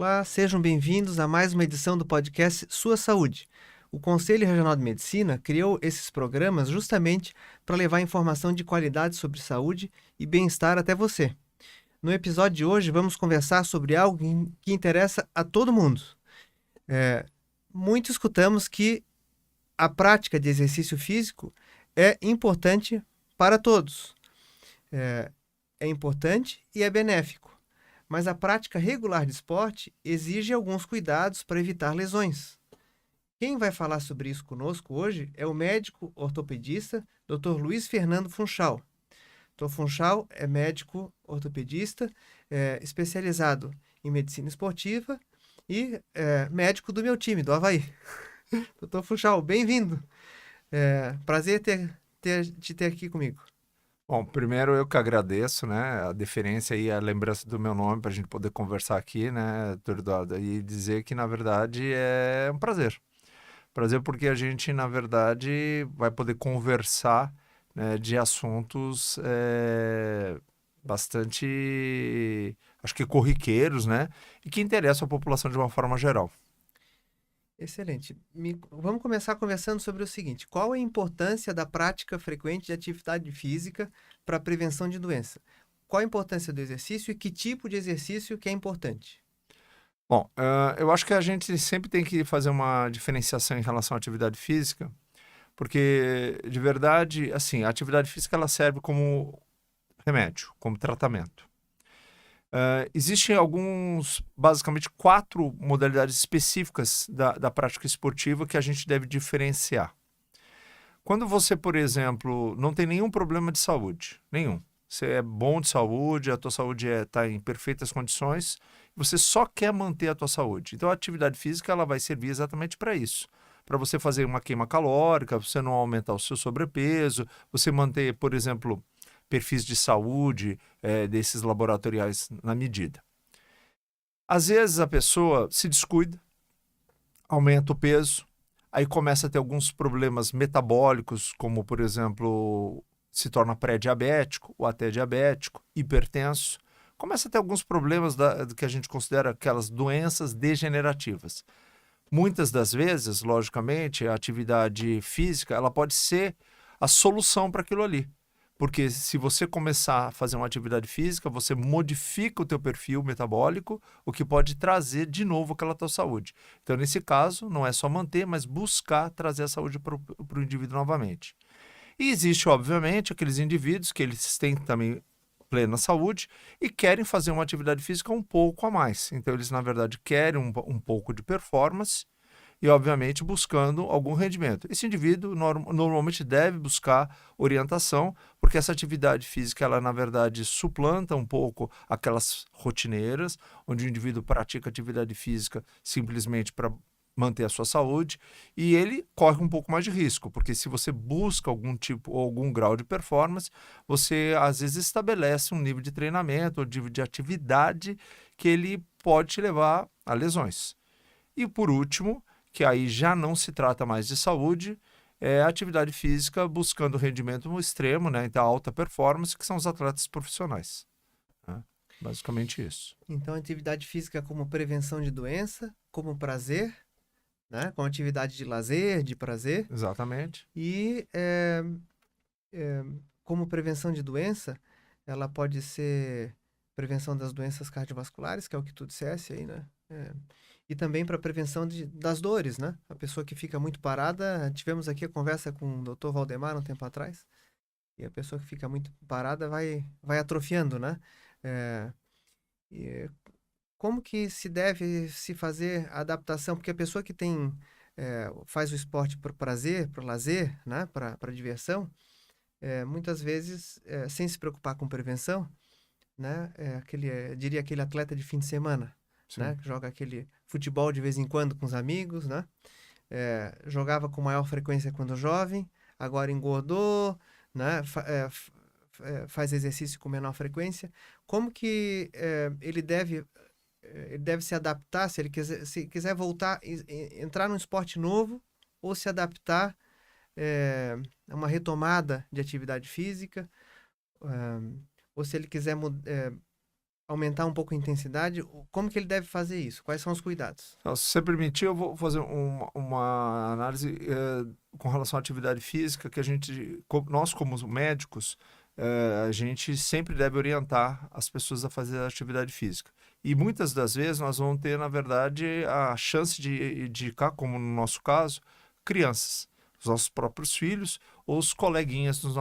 Olá, sejam bem-vindos a mais uma edição do podcast Sua Saúde. O Conselho Regional de Medicina criou esses programas justamente para levar informação de qualidade sobre saúde e bem-estar até você. No episódio de hoje, vamos conversar sobre algo que interessa a todo mundo. Muito escutamos que a prática de exercício físico é importante para todos. É importante e é benéfico. Mas a prática regular de esporte exige alguns cuidados para evitar lesões. Quem vai falar sobre isso conosco hoje é o médico ortopedista Dr. Luiz Fernando Funchal. Dr. Funchal é médico ortopedista, especializado em medicina esportiva e médico do meu time, do Avaí. Dr. Funchal, bem-vindo. Prazer te ter aqui comigo. Bom, primeiro eu que agradeço, né, a deferência e a lembrança do meu nome para a gente poder conversar aqui, né, doutor Eduardo, e dizer que, na verdade, é um prazer. Prazer porque a gente, na verdade, vai poder conversar, né, de assuntos bastante, acho que corriqueiros, né, e que interessam a população de uma forma geral. Excelente. Vamos começar conversando sobre o seguinte: qual a importância da prática frequente de atividade física para a prevenção de doença? Qual a importância do exercício e que tipo de exercício que é importante? Bom, eu acho que a gente sempre tem que fazer uma diferenciação em relação à atividade física, porque, de verdade, assim, a atividade física ela serve como remédio, como tratamento. Existem basicamente, 4 modalidades específicas da prática esportiva que a gente deve diferenciar. Quando você, por exemplo, não tem nenhum problema de saúde, nenhum. Você é bom de saúde, a tua saúde está em perfeitas condições, você só quer manter a tua saúde. Então a atividade física ela vai servir exatamente para isso. Para você fazer uma queima calórica, você não aumentar o seu sobrepeso, você manter, por exemplo, perfis de saúde desses laboratoriais na medida. Às vezes a pessoa se descuida, aumenta o peso, aí começa a ter alguns problemas metabólicos, como, por exemplo, se torna pré-diabético ou até diabético, hipertenso. Começa a ter alguns problemas do que a gente considera aquelas doenças degenerativas. Muitas das vezes, logicamente, a atividade física ela pode ser a solução para aquilo ali. Porque se você começar a fazer uma atividade física, você modifica o teu perfil metabólico, o que pode trazer de novo aquela tua saúde. Então, nesse caso, não é só manter, mas buscar trazer a saúde para o indivíduo novamente. E existe, obviamente, aqueles indivíduos que eles têm também plena saúde e querem fazer uma atividade física um pouco a mais. Então, eles, na verdade, querem um pouco de performance e, obviamente, buscando algum rendimento. Esse indivíduo normalmente deve buscar orientação, porque essa atividade física, ela, na verdade, suplanta um pouco aquelas rotineiras, onde o indivíduo pratica atividade física simplesmente para manter a sua saúde, e ele corre um pouco mais de risco, porque se você busca algum tipo ou algum grau de performance, você às vezes estabelece um nível de treinamento ou nível de atividade que ele pode te levar a lesões. E por último, que aí já não se trata mais de saúde, é a atividade física buscando rendimento extremo, né? Então, alta performance, que são os atletas profissionais, né? Basicamente isso. Então, atividade física como prevenção de doença, como prazer, né? Como atividade de lazer, de prazer, Exatamente. e como prevenção de doença, ela pode ser prevenção das doenças cardiovasculares, que é o que tu dissesse aí, né? E também para prevenção das dores, né? A pessoa que fica muito parada, tivemos aqui a conversa com o Dr. Valdemar um tempo atrás, e a pessoa que fica muito parada vai atrofiando, né? É, e como que se deve se fazer a adaptação? Porque a pessoa que faz o esporte por prazer, por lazer, né? Para diversão, muitas vezes, sem se preocupar com prevenção, né? Diria aquele atleta de fim de semana, né? Sim. Que joga aquele futebol de vez em quando com os amigos, né? Jogava com maior frequência quando jovem, agora engordou, né? Faz exercício com menor frequência. Como que ele deve se adaptar se quiser voltar, entrar num esporte novo ou se adaptar a uma retomada de atividade física, ou se ele quiser aumentar um pouco a intensidade, como que ele deve fazer isso? Quais são os cuidados? Então, se você permitir, eu vou fazer uma análise com relação à atividade física que nós como médicos, a gente sempre deve orientar as pessoas a fazer atividade física. E muitas das vezes nós vamos ter, na verdade, a chance de indicar, como no nosso caso, crianças, os nossos próprios filhos ou os coleguinhas dos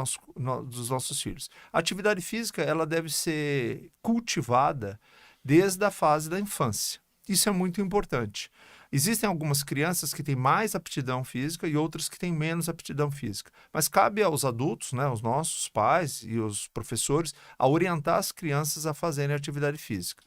nossos filhos. A atividade física, ela deve ser cultivada desde a fase da infância. Isso é muito importante. Existem algumas crianças que têm mais aptidão física e outras que têm menos aptidão física. Mas cabe aos adultos, né, os nossos pais e os professores, a orientar as crianças a fazerem atividade física.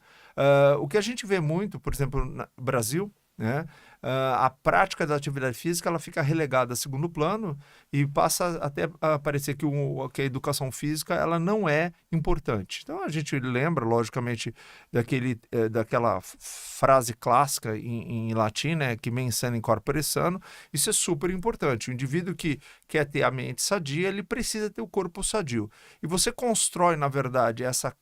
O que a gente vê muito, por exemplo, no Brasil, né, a prática da atividade física ela fica relegada a segundo plano e passa até a parecer que a educação física ela não é importante. Então a gente lembra, logicamente, daquela frase clássica em latim, né, que mens sana in corpore sano. Isso é super importante. O indivíduo que quer ter a mente sadia, ele precisa ter o corpo sadio. E você constrói, na verdade, essa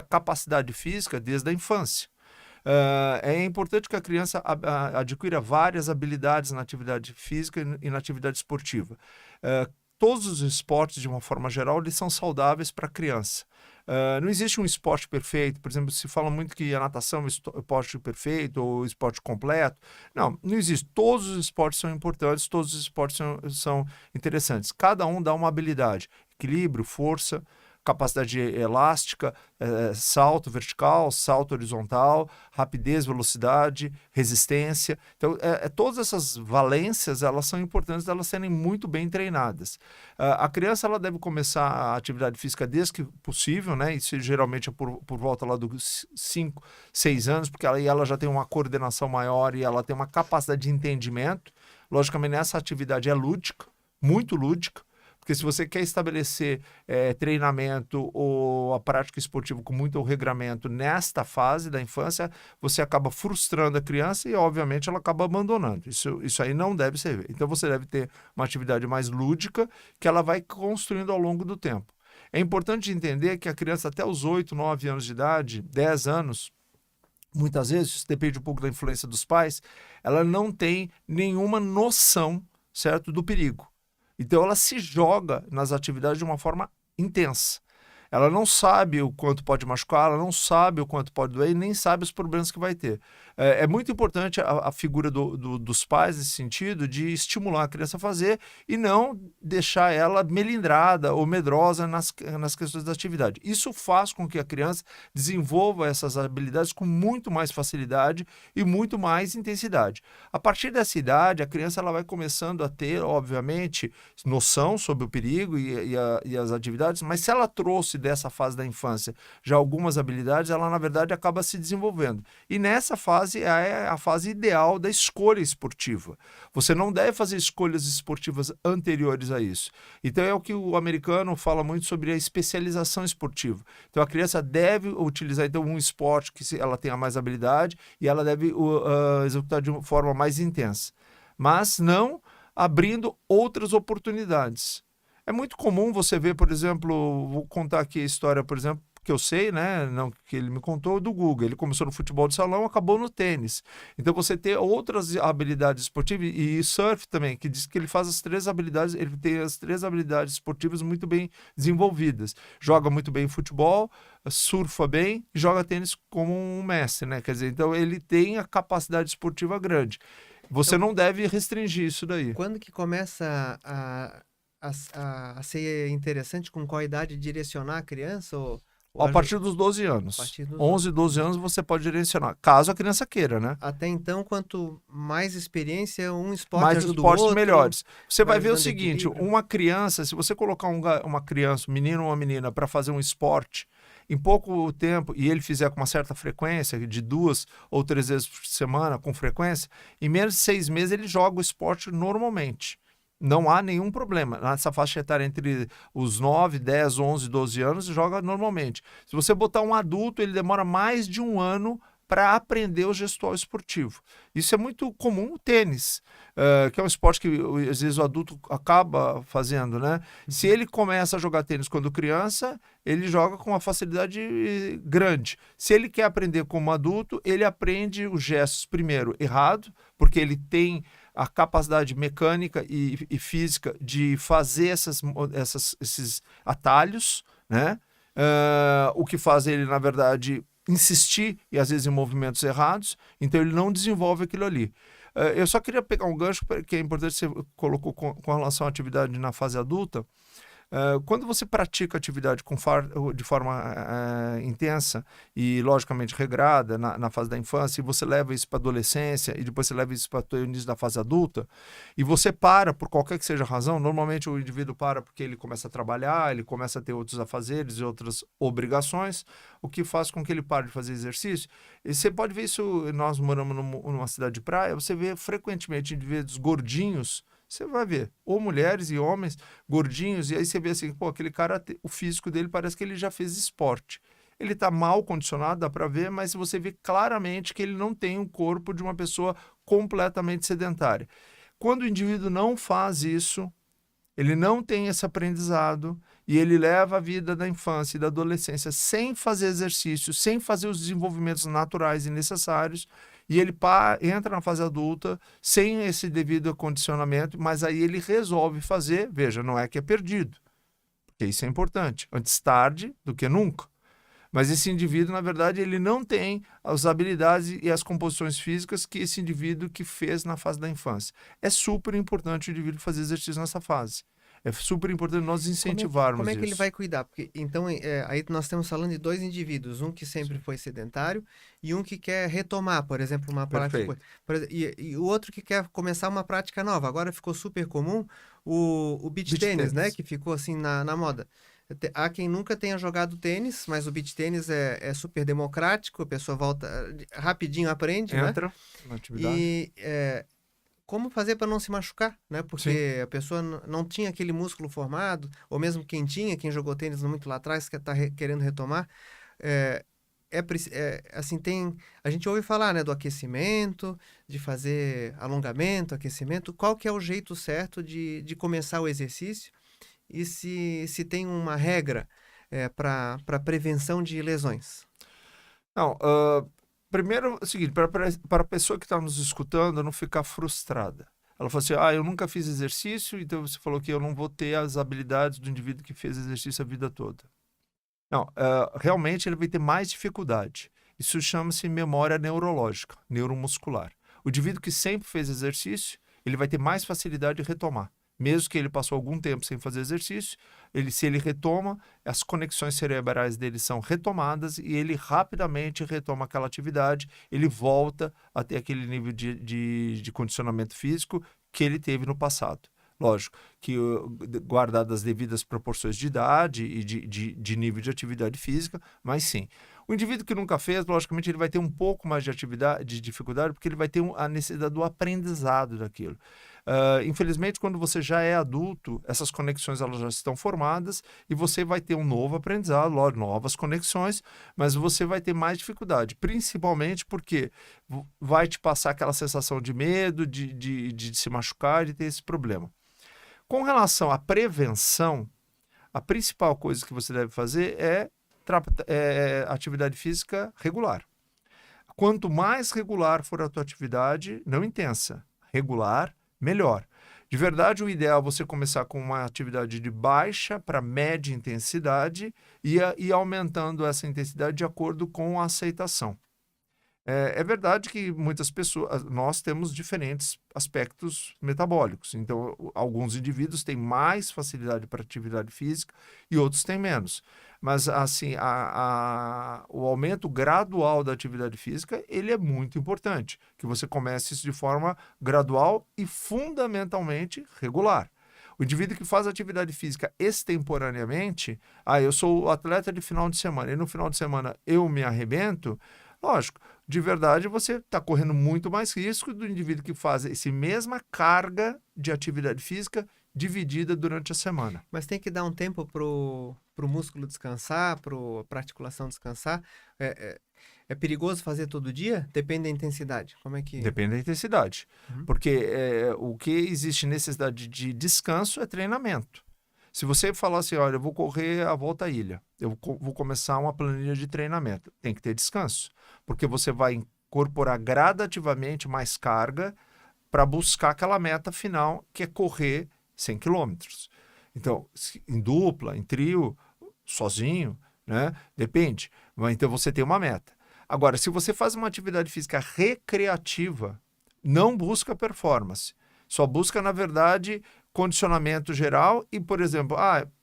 capacidade física desde a infância. É importante que a criança adquira várias habilidades na atividade física e na atividade esportiva. Todos os esportes, de uma forma geral, eles são saudáveis para a criança. Não existe um esporte perfeito. Por exemplo, se fala muito que a natação é um esporte perfeito ou esporte completo. Não existe. Todos os esportes são importantes, todos os esportes são interessantes. Cada um dá uma habilidade, equilíbrio, força, capacidade elástica, salto vertical, salto horizontal, rapidez, velocidade, resistência. Então, todas essas valências, elas são importantes elas serem muito bem treinadas. A criança ela deve começar a atividade física desde que possível, né? Isso geralmente é por volta lá dos 5, 6 anos, porque aí ela já tem uma coordenação maior e ela tem uma capacidade de entendimento. Logicamente, essa atividade é lúdica, muito lúdica. Porque se você quer estabelecer treinamento ou a prática esportiva com muito regramento nesta fase da infância, você acaba frustrando a criança e, obviamente, ela acaba abandonando. Isso aí não deve ser. Então, você deve ter uma atividade mais lúdica que ela vai construindo ao longo do tempo. É importante entender que a criança até os 8, 9 anos de idade, 10 anos, muitas vezes, isso depende um pouco da influência dos pais, ela não tem nenhuma noção, certo, do perigo. Então, ela se joga nas atividades de uma forma intensa. Ela não sabe o quanto pode machucar, ela não sabe o quanto pode doer e nem sabe os problemas que vai ter. É muito importante a figura dos pais nesse sentido de estimular a criança a fazer e não deixar ela melindrada ou medrosa nas questões da atividade. Isso faz com que a criança desenvolva essas habilidades com muito mais facilidade e muito mais intensidade. A partir dessa idade, a criança ela vai começando a ter, obviamente, noção sobre o perigo e as atividades, mas se ela trouxe dessa fase da infância já algumas habilidades, ela na verdade acaba se desenvolvendo. E nessa fase é a fase ideal da escolha esportiva. Você não deve fazer escolhas esportivas anteriores a isso. Então é o que o americano fala muito sobre a especialização esportiva. Então a criança deve utilizar então um esporte que ela tenha mais habilidade e ela deve executar de uma forma mais intensa. Mas não abrindo outras oportunidades. É muito comum você ver, por exemplo, vou contar aqui a história, por exemplo, que eu sei, né, não que ele me contou, do Guga. Ele começou no futebol de salão, acabou no tênis. Então você ter outras habilidades esportivas e surf também, que diz que ele faz as 3 habilidades, ele tem as 3 habilidades esportivas muito bem desenvolvidas. Joga muito bem futebol, surfa bem e joga tênis como um mestre, né? Quer dizer, então ele tem a capacidade esportiva grande. Você Então, não deve restringir isso daí. quando que começa a ser interessante, com qual idade direcionar a criança? A partir dos 12 anos. A partir dos 11, 12 anos você pode direcionar, caso a criança queira, né? Até então, quanto mais experiência, um esporte Mais ajuda o esportes outro. melhores. Você vai ver o ajudando seguinte, equilíbrio. uma criança, se você colocar uma criança, um menino ou uma menina, para fazer um esporte, em pouco tempo, e ele fizer com uma certa frequência, de 2 ou 3 vezes por semana, com frequência, em menos de 6 meses ele joga o esporte normalmente. Não há nenhum problema. Nessa faixa etária entre os 9, 10, 11, 12 anos, joga normalmente. Se você botar um adulto, ele demora mais de 1 ano para aprender o gestual esportivo. Isso é muito comum no tênis, que é um esporte que às vezes o adulto acaba fazendo, né? Se ele começa a jogar tênis quando criança, ele joga com uma facilidade grande. Se ele quer aprender como adulto, ele aprende os gestos primeiro errado, porque ele tem a capacidade mecânica e física de fazer esses atalhos, né? O que faz ele, na verdade, insistir, e às vezes em movimentos errados, então ele não desenvolve aquilo ali. Eu só queria pegar um gancho que é importante, você colocou com relação à atividade na fase adulta. Quando você pratica atividade de forma intensa e, logicamente, regrada na fase da infância, e você leva isso para a adolescência e depois você leva isso para o início da fase adulta, e você para por qualquer que seja a razão, normalmente o indivíduo para porque ele começa a trabalhar, ele começa a ter outros afazeres e outras obrigações, o que faz com que ele pare de fazer exercício. E você pode ver isso, nós moramos numa cidade de praia, você vê frequentemente indivíduos gordinhos. Você vai ver, ou mulheres e homens gordinhos, e aí você vê assim, pô, aquele cara, o físico dele parece que ele já fez esporte. Ele está mal condicionado, dá para ver, mas você vê claramente que ele não tem um corpo de uma pessoa completamente sedentária. Quando o indivíduo não faz isso, ele não tem esse aprendizado, e ele leva a vida da infância e da adolescência sem fazer exercício, sem fazer os desenvolvimentos naturais e necessários, e ele entra na fase adulta sem esse devido condicionamento, mas aí ele resolve fazer, veja, não é que é perdido, porque isso é importante, antes tarde do que nunca. Mas esse indivíduo, na verdade, ele não tem as habilidades e as composições físicas que esse indivíduo que fez na fase da infância. É super importante o indivíduo fazer exercício nessa fase. É super importante nós incentivarmos Como é que ele isso. vai cuidar? Porque, então, aí nós estamos falando de dois indivíduos, um que sempre foi sedentário e um que quer retomar, por exemplo, uma prática. E o outro que quer começar uma prática nova. Agora ficou super comum o beach tênis, né? Que ficou assim na moda. Há quem nunca tenha jogado tênis, mas o beach tênis é super democrático, a pessoa volta rapidinho, aprende, entra na atividade. E como fazer para não se machucar, né? Porque Sim. a pessoa não tinha aquele músculo formado, ou mesmo quem tinha, quem jogou tênis muito lá atrás, que está querendo retomar, assim, a gente ouve falar, né, do aquecimento, de fazer alongamento, aquecimento. Qual que é o jeito certo de começar o exercício? E se tem uma regra para prevenção de lesões? Não, primeiro é o seguinte, para a pessoa que está nos escutando não ficar frustrada. Ela falou assim, eu nunca fiz exercício, então você falou que eu não vou ter as habilidades do indivíduo que fez exercício a vida toda. Não, realmente ele vai ter mais dificuldade. Isso chama-se memória neurológica, neuromuscular. O indivíduo que sempre fez exercício, ele vai ter mais facilidade de retomar. Mesmo que ele passou algum tempo sem fazer exercício, se ele retoma, as conexões cerebrais dele são retomadas e ele rapidamente retoma aquela atividade, ele volta a ter aquele nível de condicionamento físico que ele teve no passado. Lógico que guardadas as devidas proporções de idade e de nível de atividade física, mas sim. O indivíduo que nunca fez, logicamente, ele vai ter um pouco mais de dificuldade, porque ele vai ter a necessidade do aprendizado daquilo. Infelizmente, quando você já é adulto, essas conexões elas já estão formadas e você vai ter um novo aprendizado, novas conexões, mas você vai ter mais dificuldade, principalmente porque vai te passar aquela sensação de medo, de se machucar, de ter esse problema. Com relação à prevenção, a principal coisa que você deve fazer é atividade física regular. Quanto mais regular for a tua atividade, não intensa, regular, melhor. De verdade, o ideal é você começar com uma atividade de baixa para média intensidade e ir aumentando essa intensidade de acordo com a aceitação. É verdade que muitas pessoas, nós temos diferentes aspectos metabólicos. Então, alguns indivíduos têm mais facilidade para atividade física e outros têm menos. Mas, assim, o aumento gradual da atividade física, ele é muito importante. Que você comece isso de forma gradual e fundamentalmente regular. O indivíduo que faz atividade física extemporaneamente, eu sou atleta de final de semana e no final de semana eu me arrebento, lógico, de verdade, você está correndo muito mais risco do indivíduo que faz essa mesma carga de atividade física dividida durante a semana. Mas tem que dar um tempo pro músculo descansar, pra articulação descansar. É perigoso fazer todo dia? Depende da intensidade. Como é que... Depende da intensidade. Uhum. Porque o que existe necessidade de descanso é treinamento. Se você falar assim, olha, eu vou correr a volta à ilha, eu vou começar uma planilha de treinamento, tem que ter descanso. Porque você vai incorporar gradativamente mais carga para buscar aquela meta final, que é correr 100 quilômetros. Então, em dupla, em trio, sozinho, né? Depende. Mas então você tem uma meta. Agora, se você faz uma atividade física recreativa, não busca performance. Só busca, na verdade, condicionamento geral e, por exemplo,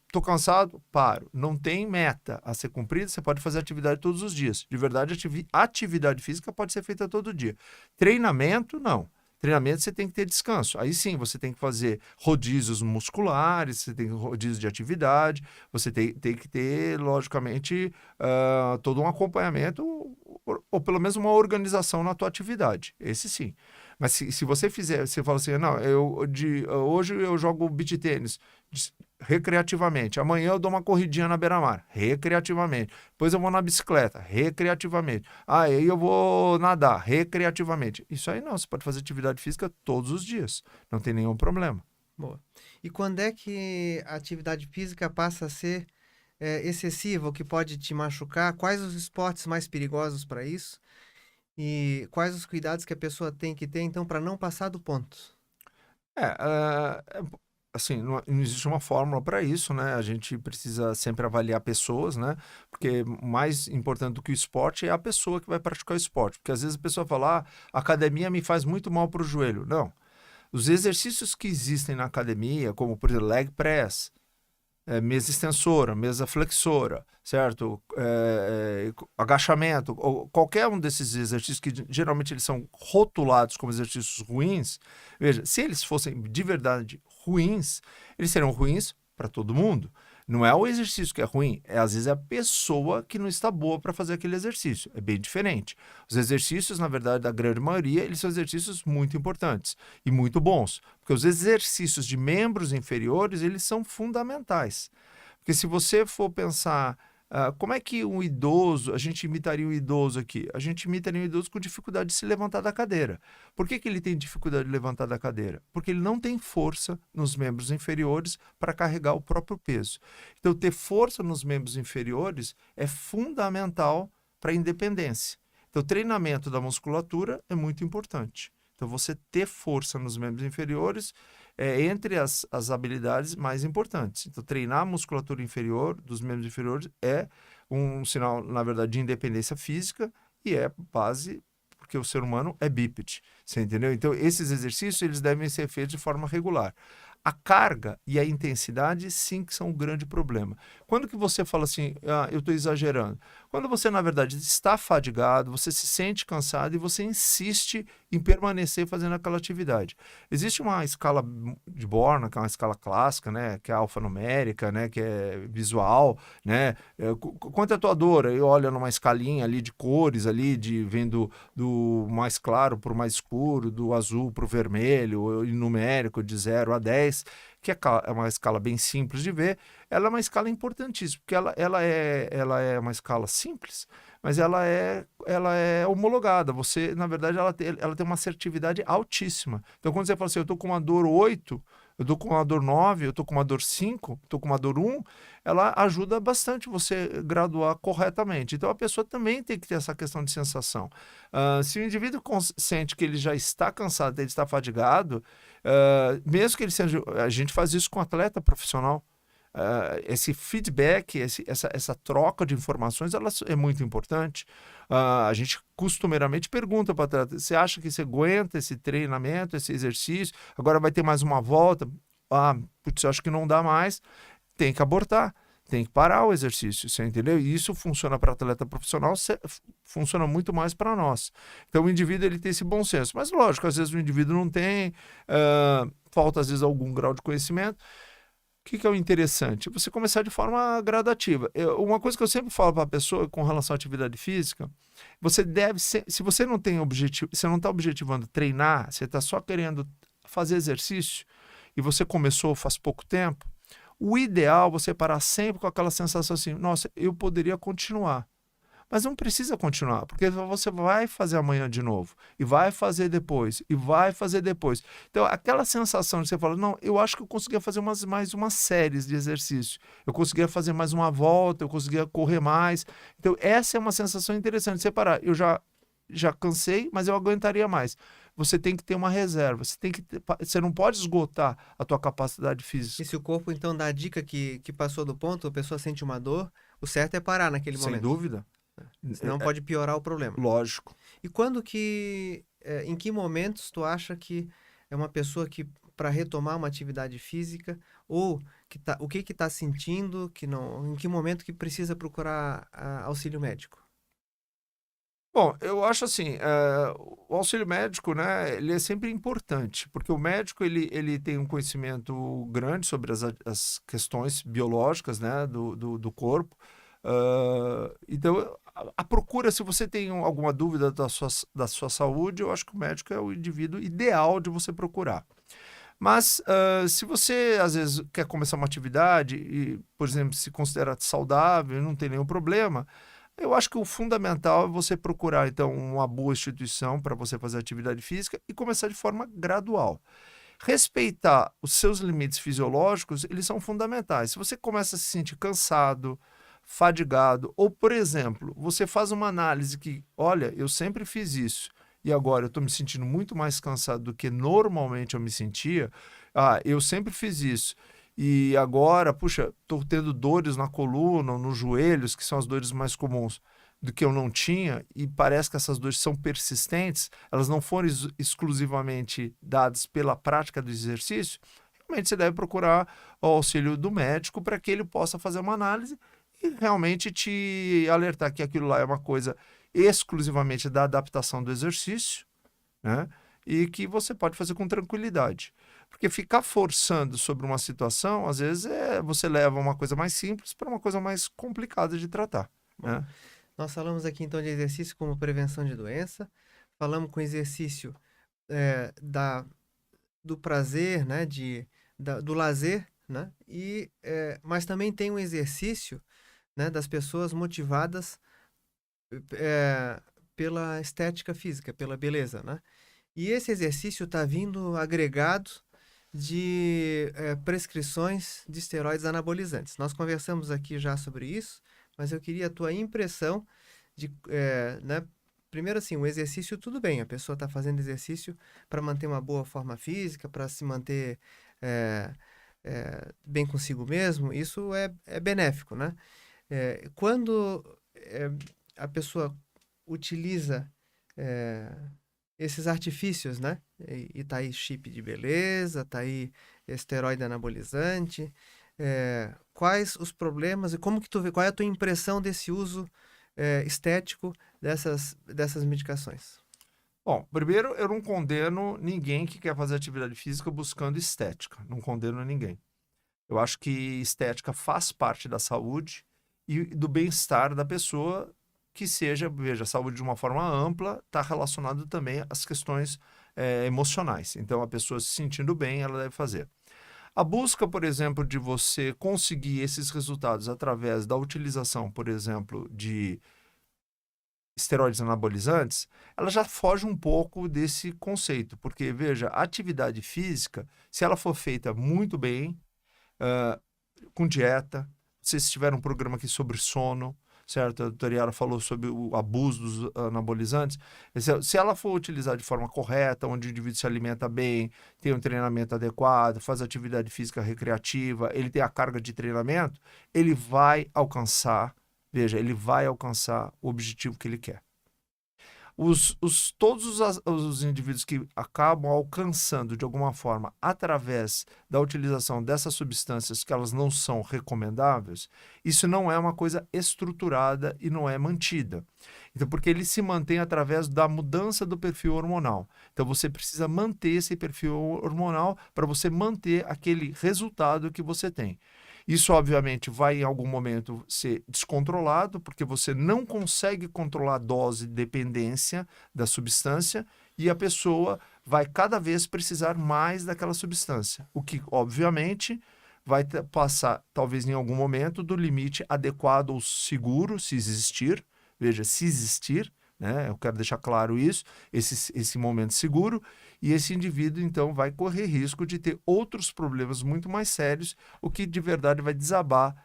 estou cansado, paro. Não tem meta a ser cumprida, você pode fazer atividade todos os dias. De verdade, atividade física pode ser feita todo dia. Treinamento, não. Treinamento você tem que ter descanso. Aí sim, você tem que fazer rodízios musculares, você tem rodízios de atividade, você tem que ter, logicamente, todo um acompanhamento ou pelo menos uma organização na tua atividade. Esse sim. Mas se você fizer, você fala assim, não, hoje eu jogo beach tênis recreativamente, amanhã eu dou uma corridinha na beira-mar, recreativamente, depois eu vou na bicicleta, recreativamente, aí eu vou nadar, recreativamente. Isso aí não, você pode fazer atividade física todos os dias, não tem nenhum problema. Boa. E quando é que a atividade física passa a ser excessiva, o que pode te machucar? Quais os esportes mais perigosos para isso? E quais os cuidados que a pessoa tem que ter, então, para não passar do ponto? Assim, não existe uma fórmula para isso, né? A gente precisa sempre avaliar pessoas, né? Porque mais importante do que o esporte é a pessoa que vai praticar o esporte. Porque às vezes a pessoa fala, a academia me faz muito mal para o joelho. Não. Os exercícios que existem na academia, como, por exemplo, leg press, mesa extensora, mesa flexora, certo? Agachamento, ou qualquer um desses exercícios que geralmente eles são rotulados como exercícios ruins. Veja, se eles fossem de verdade ruins, eles seriam ruins para todo mundo. Não é o exercício que é ruim, às vezes é a pessoa que não está boa para fazer aquele exercício. É bem diferente. Os exercícios, na verdade, da grande maioria, eles são exercícios muito importantes e muito bons. Porque os exercícios de membros inferiores, eles são fundamentais. Porque se você for pensar, como é que um idoso, a gente imitaria um idoso aqui? A gente imitaria um idoso com dificuldade de se levantar da cadeira. Por que ele tem dificuldade de levantar da cadeira? Porque ele não tem força nos membros inferiores para carregar o próprio peso. Então, ter força nos membros inferiores é fundamental para a independência. Então, o treinamento da musculatura é muito importante. Então, você ter força nos membros inferiores é entre as habilidades mais importantes. Então, treinar a musculatura inferior, dos membros inferiores, é um sinal, na verdade, de independência física e é base, porque o ser humano é bípede, você entendeu? Então, esses exercícios, eles devem ser feitos de forma regular. A carga e a intensidade, sim, que são um grande problema. Quando que você fala assim, eu estou exagerando? Quando você, na verdade, está fadigado, você se sente cansado e você insiste em permanecer fazendo aquela atividade. Existe uma escala de Born, que é uma escala clássica, né, que é alfanumérica, né, que é visual, né? Quanto é a tua dor? Aí olha numa escalinha ali de cores, ali, vendo do mais claro para o mais escuro, do azul para o vermelho, e numérico de 0 a 10, que é uma escala bem simples de ver. Ela é uma escala importantíssima, porque ela é uma escala simples, mas ela é homologada. Você, na verdade, ela tem uma assertividade altíssima. Então, quando você fala assim, eu estou com uma dor 8, eu estou com uma dor 9, eu estou com uma dor 5, estou com uma dor 1, ela ajuda bastante você graduar corretamente. Então, a pessoa também tem que ter essa questão de sensação. Se o indivíduo sente que ele já está cansado, ele está fadigado, mesmo que ele seja... A gente faz isso com atleta profissional. Esse feedback, essa troca de informações, ela é muito importante. A gente costumeiramente pergunta para o atleta, você acha que você aguenta esse treinamento, esse exercício? Agora vai ter mais uma volta? Putz, eu acho que não dá mais. Tem que abortar, tem que parar o exercício, você entendeu? E isso funciona para atleta profissional, funciona muito mais para nós. Então o indivíduo ele tem esse bom senso. Mas lógico, às vezes o indivíduo não tem, falta às vezes algum grau de conhecimento. que é o interessante? Você começar de forma gradativa. Uma coisa que eu sempre falo para a pessoa com relação à atividade física, você deve ser, se você não tem objetivo, você não está objetivando treinar, você está só querendo fazer exercício e você começou faz pouco tempo, o ideal é você parar sempre com aquela sensação assim, nossa, eu poderia continuar. Mas não precisa continuar, porque você vai fazer amanhã de novo, e vai fazer depois, e vai fazer depois. Então, aquela sensação de você falar, não, eu acho que eu conseguia fazer mais umas séries de exercício, eu conseguia fazer mais uma volta, eu conseguia correr mais. Então, essa é uma sensação interessante, você parar, eu já cansei, mas eu aguentaria mais. Você tem que ter uma reserva, você não pode esgotar a tua capacidade física. E se o corpo, então, dá a dica que passou do ponto, a pessoa sente uma dor, o certo é parar naquele Sem momento. dúvida. Senão pode piorar o problema. Lógico. E quando em que momentos tu acha que é uma pessoa que, para retomar uma atividade física, ou o que está sentindo, em que momento que precisa procurar auxílio médico? Bom, eu acho assim, o auxílio médico, né, ele é sempre importante, porque o médico, ele tem um conhecimento grande sobre as questões biológicas, né, do corpo. Então, a procura, se você tem alguma dúvida da sua saúde, eu acho que o médico é o indivíduo ideal de você procurar. Mas, se você, às vezes, quer começar uma atividade e, por exemplo, se considera saudável, não tem nenhum problema, eu acho que o fundamental é você procurar, então, uma boa instituição para você fazer atividade física e começar de forma gradual. Respeitar os seus limites fisiológicos, eles são fundamentais. Se você começa a se sentir cansado, fadigado, ou, por exemplo, você faz uma análise que, olha, eu sempre fiz isso, e agora eu estou me sentindo muito mais cansado do que normalmente eu me sentia, eu sempre fiz isso, e agora, puxa, estou tendo dores na coluna, ou nos joelhos, que são as dores mais comuns, do que eu não tinha, e parece que essas dores são persistentes, elas não foram exclusivamente dadas pela prática do exercício, realmente você deve procurar o auxílio do médico para que ele possa fazer uma análise e realmente te alertar que aquilo lá é uma coisa exclusivamente da adaptação do exercício, né? E que você pode fazer com tranquilidade. Porque ficar forçando sobre uma situação, às vezes, você leva uma coisa mais simples para uma coisa mais complicada de tratar, né? Nós falamos aqui, então, de exercício como prevenção de doença, falamos com exercício do prazer, né, do lazer, né? Mas também tem um exercício, né, das pessoas motivadas pela estética física, pela beleza, né? E esse exercício está vindo agregado de prescrições de esteroides anabolizantes. Nós conversamos aqui já sobre isso, mas eu queria a tua impressão né? Primeiro assim, o exercício tudo bem, a pessoa está fazendo exercício para manter uma boa forma física, para se manter bem consigo mesmo, isso é benéfico, né? Quando a pessoa utiliza esses artifícios, né? E tá aí chip de beleza, tá aí esteroide anabolizante. Quais os problemas e como que tu vê, qual é a tua impressão desse uso estético dessas medicações? Bom, primeiro, eu não condeno ninguém que quer fazer atividade física buscando estética. Não condeno ninguém. Eu acho que estética faz parte da saúde e do bem-estar da pessoa, que seja, veja, saúde de uma forma ampla, está relacionado também às questões emocionais. Então, a pessoa se sentindo bem, ela deve fazer. A busca, por exemplo, de você conseguir esses resultados através da utilização, por exemplo, de esteroides anabolizantes, ela já foge um pouco desse conceito, porque, veja, a atividade física, se ela for feita muito bem, com dieta, vocês tiveram um programa aqui sobre sono, certo? A doutora Yara falou sobre o abuso dos anabolizantes. Se ela for utilizada de forma correta, onde o indivíduo se alimenta bem, tem um treinamento adequado, faz atividade física recreativa, ele tem a carga de treinamento, ele vai alcançar, veja, ele vai alcançar o objetivo que ele quer. Todos os indivíduos que acabam alcançando de alguma forma através da utilização dessas substâncias que elas não são recomendáveis, isso não é uma coisa estruturada e não é mantida. Então, porque ele se mantém através da mudança do perfil hormonal. Então, você precisa manter esse perfil hormonal para você manter aquele resultado que você tem. Isso, obviamente, vai em algum momento ser descontrolado, porque você não consegue controlar a dose de dependência da substância e a pessoa vai cada vez precisar mais daquela substância, o que, obviamente, vai passar, talvez em algum momento, do limite adequado ou seguro, se existir. Veja, se existir, né? Eu quero deixar claro isso, esse momento seguro, e esse indivíduo, então, vai correr risco de ter outros problemas muito mais sérios, o que de verdade vai desabar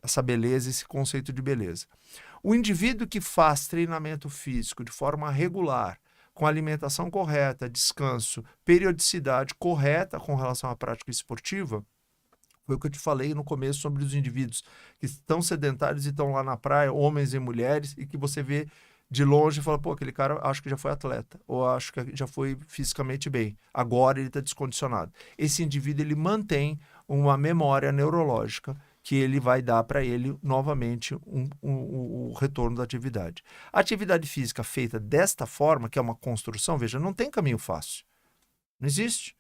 essa beleza, esse conceito de beleza. O indivíduo que faz treinamento físico de forma regular, com alimentação correta, descanso, periodicidade correta com relação à prática esportiva, foi o que eu te falei no começo sobre os indivíduos que estão sedentários e estão lá na praia, homens e mulheres, e que você vê de longe e fala, pô, aquele cara acho que já foi atleta, ou acho que já foi fisicamente bem, agora ele está descondicionado. Esse indivíduo, ele mantém uma memória neurológica que ele vai dar para ele novamente o retorno da atividade. A atividade física feita desta forma, que é uma construção, veja, não tem caminho fácil. Não existe.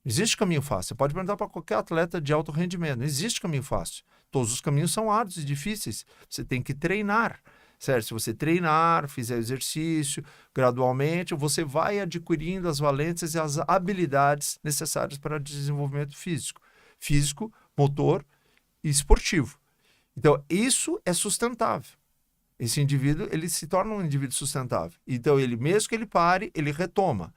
Não existe caminho fácil. Você pode perguntar para qualquer atleta de alto rendimento. Não existe caminho fácil. Todos os caminhos são árduos e difíceis. Você tem que treinar, certo? Se você treinar, fizer exercício, gradualmente, você vai adquirindo as valências e as habilidades necessárias para o desenvolvimento físico. Físico, motor e esportivo. Então, isso é sustentável. Esse indivíduo, ele se torna um indivíduo sustentável. Então, ele, mesmo que ele pare, ele retoma.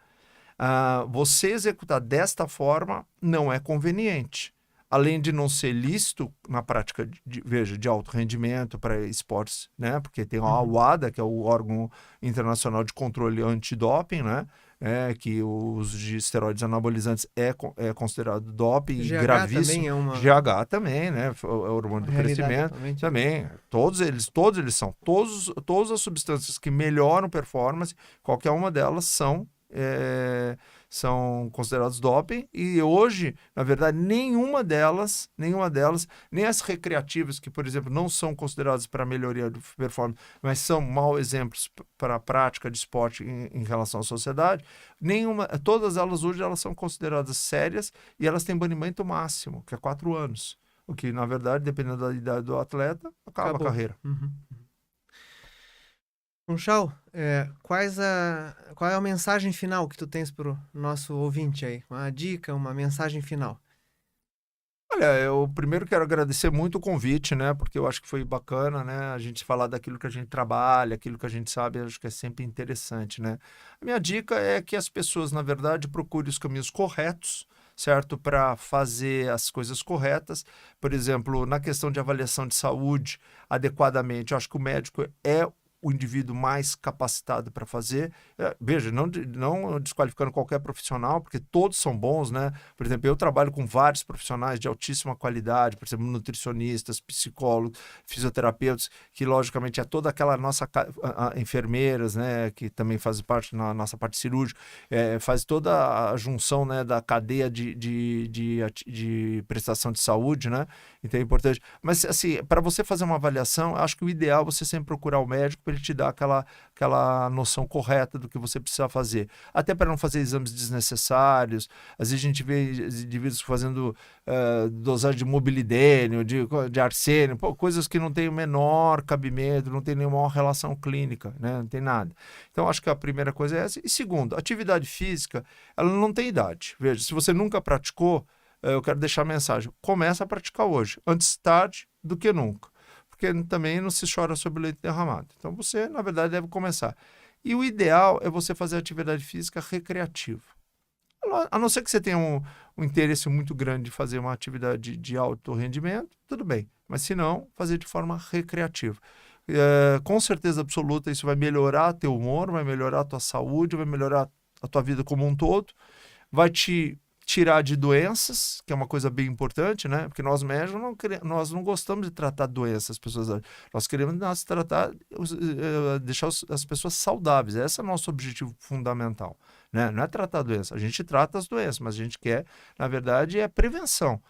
Você executar desta forma não é conveniente. Além de não ser lícito na prática de alto rendimento para esportes, né? Porque tem a UADA, que é o órgão internacional de controle antidoping, né? Que o uso de esteroides anabolizantes é considerado doping e gravíssimo. Também é uma... GH também, né? É o hormônio do crescimento. Também. Todos eles são. Todas as substâncias que melhoram performance, qualquer uma delas são considerados doping, e hoje, na verdade, nenhuma delas, nem as recreativas, que, por exemplo, não são consideradas para melhoria de performance, mas são mau exemplos para a prática de esporte em relação à sociedade, todas elas hoje elas são consideradas sérias e elas têm banimento máximo, que é 4 anos. O que, na verdade, dependendo da idade do atleta, acaba a carreira. Funchal, qual é a mensagem final que tu tens para o nosso ouvinte aí? Uma dica, uma mensagem final. Olha, eu primeiro quero agradecer muito o convite, né? Porque eu acho que foi bacana, né? A gente falar daquilo que a gente trabalha, aquilo que a gente sabe, eu acho que é sempre interessante, né? A minha dica é que as pessoas, na verdade, procurem os caminhos corretos, certo? Para fazer as coisas corretas. Por exemplo, na questão de avaliação de saúde, adequadamente, eu acho que o médico é o indivíduo mais capacitado para fazer. Veja, não desqualificando qualquer profissional, porque todos são bons, né? Por exemplo, eu trabalho com vários profissionais de altíssima qualidade, por exemplo, nutricionistas, psicólogos, fisioterapeutas, que logicamente é toda aquela nossa enfermeiras, né? Que também fazem parte na nossa parte cirúrgica, faz toda a junção, né? Da cadeia de prestação de saúde, né? Então é importante. Mas, assim, para você fazer uma avaliação, acho que o ideal é você sempre procurar o médico para ele te dar aquela noção correta do que você precisa fazer. Até para não fazer exames desnecessários. Às vezes a gente vê indivíduos fazendo dosagem de mobilidênio, de arsênio, coisas que não têm o menor cabimento, não tem nenhuma relação clínica, né? Não tem nada. Então, acho que a primeira coisa é essa. E segundo, atividade física, ela não tem idade. Veja, se você nunca praticou, eu quero deixar a mensagem, começa a praticar hoje, antes tarde do que nunca, porque também não se chora sobre o leite derramado. Então você, na verdade, deve começar. E o ideal é você fazer atividade física recreativa. A não ser que você tenha um interesse muito grande de fazer uma atividade de alto rendimento, tudo bem, mas se não, fazer de forma recreativa. Com certeza absoluta, isso vai melhorar teu humor, vai melhorar a tua saúde, vai melhorar a tua vida como um todo, vai te tirar de doenças, que é uma coisa bem importante, né? Porque nós médicos nós não gostamos de tratar doenças, as pessoas. Nós queremos tratar, deixar as pessoas saudáveis. Esse é o nosso objetivo fundamental, né? Não é tratar doença. A gente trata as doenças, mas a gente quer, na verdade, é prevenção.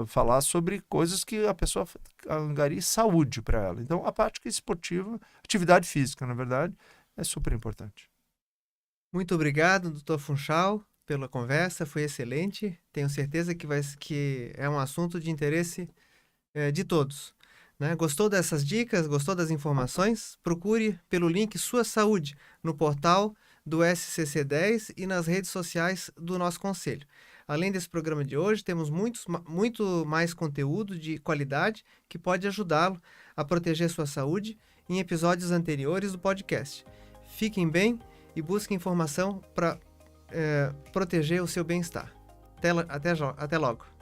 Falar sobre coisas que a pessoa angarie saúde para ela. Então, a prática esportiva, atividade física, na verdade, é super importante. Muito obrigado, Dr. Funchal, pela conversa, foi excelente. Tenho certeza que é um assunto de interesse de todos. Né? Gostou dessas dicas? Gostou das informações? Procure pelo link Sua Saúde no portal do SCC10 e nas redes sociais do nosso conselho. Além desse programa de hoje, temos muito mais conteúdo de qualidade que pode ajudá-lo a proteger sua saúde em episódios anteriores do podcast. Fiquem bem e busquem informação para proteger o seu bem-estar. Até logo.